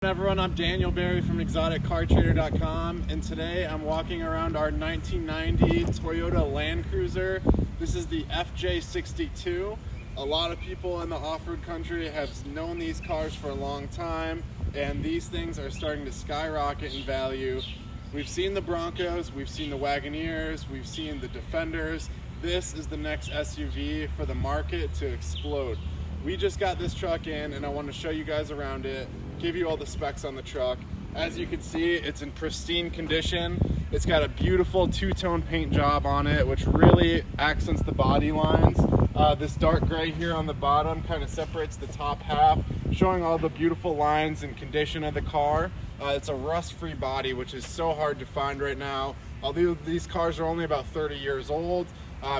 Everyone, I'm Daniel Berry from ExoticCarTrader.com, and today I'm walking around our 1990 Toyota Land Cruiser. This is the FJ62. A lot of people in the off-road country have known these cars for a long time, and these things are starting to skyrocket in value. We've seen the Broncos, we've seen the Wagoneers, we've seen the Defenders. This is the next SUV for the market to explode. We just got this truck in, and I want to show you guys around it, give you all the specs on the truck. As you can see, it's in pristine condition. It's got a beautiful two-tone paint job on it, which really accents the body lines. This dark gray here on the bottom kind of separates the top half, showing all the beautiful lines and condition of the car. It's a rust-free body, which is so hard to find right now. Although these cars are only about 30 years old,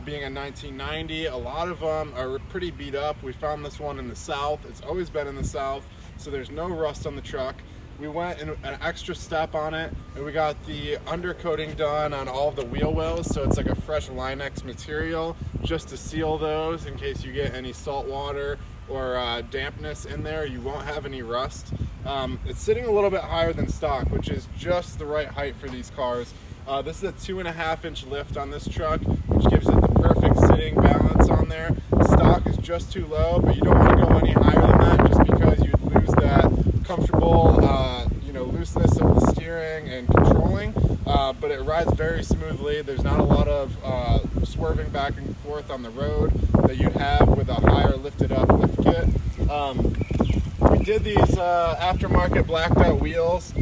being a 1990, a lot of them are pretty beat up. We found this one in the South. It's always been in the South, so there's no rust on the truck. We went in an extra step on it, and we got the undercoating done on all of the wheel wells, so it's like a fresh Line-X material just to seal those in case you get any salt water or dampness in there. You won't have any rust. It's sitting a little bit higher than stock, which is just the right height for these cars. This is a 2.5-inch lift on this truck, which gives it the perfect sitting balance on there. Stock is just too low, but you don't want to go any higher than that just because you'd lose that comfortable looseness of the steering and controlling. But it rides very smoothly. There's not a lot of swerving back and forth on the road that you'd have with a higher lifted up lift kit. We did these aftermarket blacked out wheels.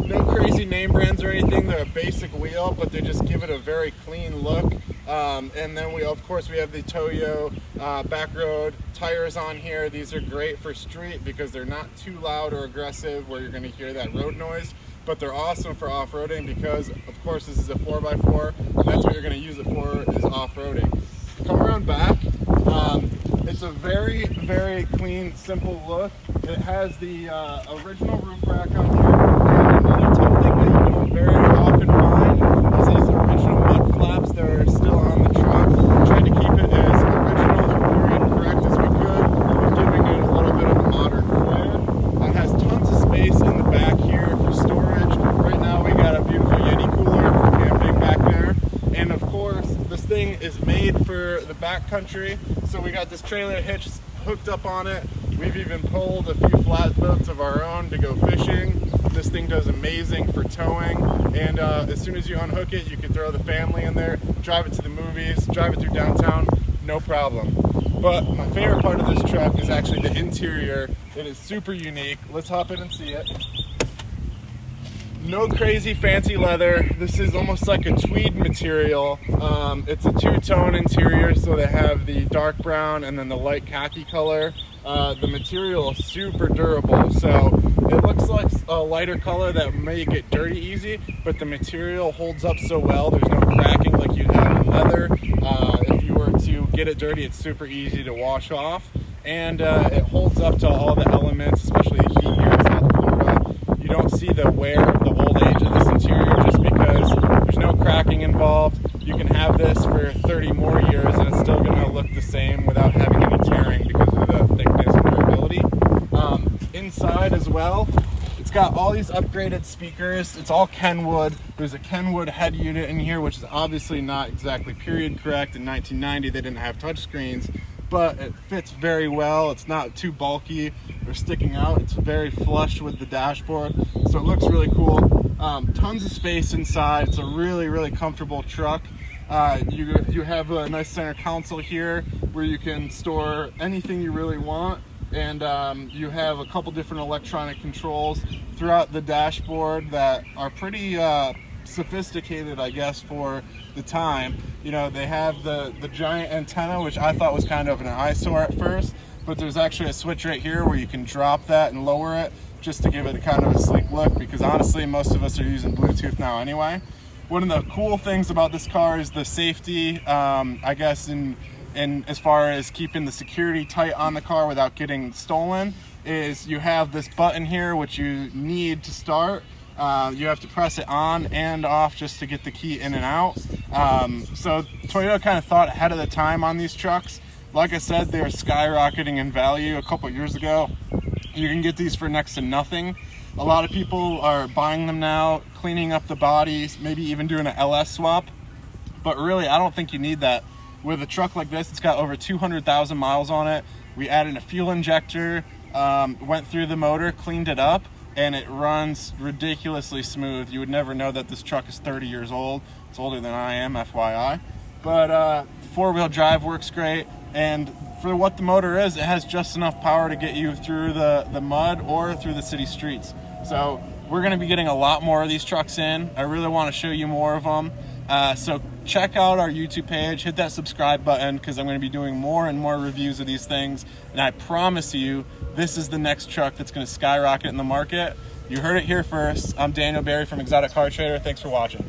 No crazy name brands or anything. They're a basic wheel, but they just give it a very clean look. And then we have the Toyo back road tires on here. These are great for street because they're not too loud or aggressive where you're going to hear that road noise, but they're awesome for off-roading because of course this is a 4x4, and that's what you're going to use it for, is off-roading. Come around back. It's a very, very clean, simple look. It has the original roof rack on here. Another tough thing that you don't very often find is these original mud flaps that are still on the truck. We tried to keep it as original and period correct as we could, giving it a little bit of a modern flair. It has tons of space in the back here for storage. Right now we got a beautiful Yeti cooler for camping back there. And of course, this thing is made for the backcountry. So we got this trailer hitch hooked up on it. We've even pulled a few flatboats of our own to go fishing. This thing does amazing for towing, and as soon as you unhook it, you can throw the family in there, drive it to the movies, drive it through downtown, no problem. But my favorite part of this truck is actually the interior. It is super unique. Let's hop in and see it. No crazy fancy leather. This is almost like a tweed material. It's a two-tone interior, so they have the dark brown and then the light khaki color. The material is super durable, so it looks like a lighter color that may get dirty easy, but the material holds up so well. There's no cracking like you'd have in leather. If you were to get it dirty, it's super easy to wash off, and it holds up to all the elements, especially the heat here in South Florida. You don't see the wear of the old age of this interior just because there's no cracking involved. You can have this for 30 more years and it's still going to look the same without having any tearing because of the thickness and durability. Inside as well, it's got all these upgraded speakers. It's all Kenwood. There's a Kenwood head unit in here, which is obviously not exactly period correct. In 1990, they didn't have touchscreens, but it fits very well. It's not too bulky or sticking out. It's very flush with the dashboard, so it looks really cool. Tons of space inside. It's a really, really comfortable truck. You have a nice center console here where you can store anything you really want, and you have a couple different electronic controls throughout the dashboard that are pretty sophisticated, I guess, for the time. You know, they have the giant antenna, which I thought was kind of an eyesore at first, but there's actually a switch right here where you can drop that and lower it just to give it kind of a sleek look, because honestly most of us are using Bluetooth now anyway. One of the cool things about this car is the safety, I guess, in as far as keeping the security tight on the car without getting stolen, is you have this button here which you need to start. You have to press it on and off just to get the key in and out. So Toyota kind of thought ahead of the time on these trucks. Like I said, they are skyrocketing in value. A couple years ago, you can get these for next to nothing. A lot of people are buying them now, cleaning up the bodies, maybe even doing an LS swap. But really, I don't think you need that. With a truck like this, it's got over 200,000 miles on it. We added a fuel injector, went through the motor, cleaned it up, and it runs ridiculously smooth. You would never know that this truck is 30 years old. It's older than I am, FYI. But four-wheel drive works great, and for what the motor is, it has just enough power to get you through the mud or through the city streets. So we're gonna be getting a lot more of these trucks in. I really wanna show you more of them. So check out our YouTube page, hit that subscribe button, because I'm gonna be doing more and more reviews of these things. And I promise you, this is the next truck that's gonna skyrocket in the market. You heard it here first. I'm Daniel Barry from Exotic Car Trader. Thanks for watching.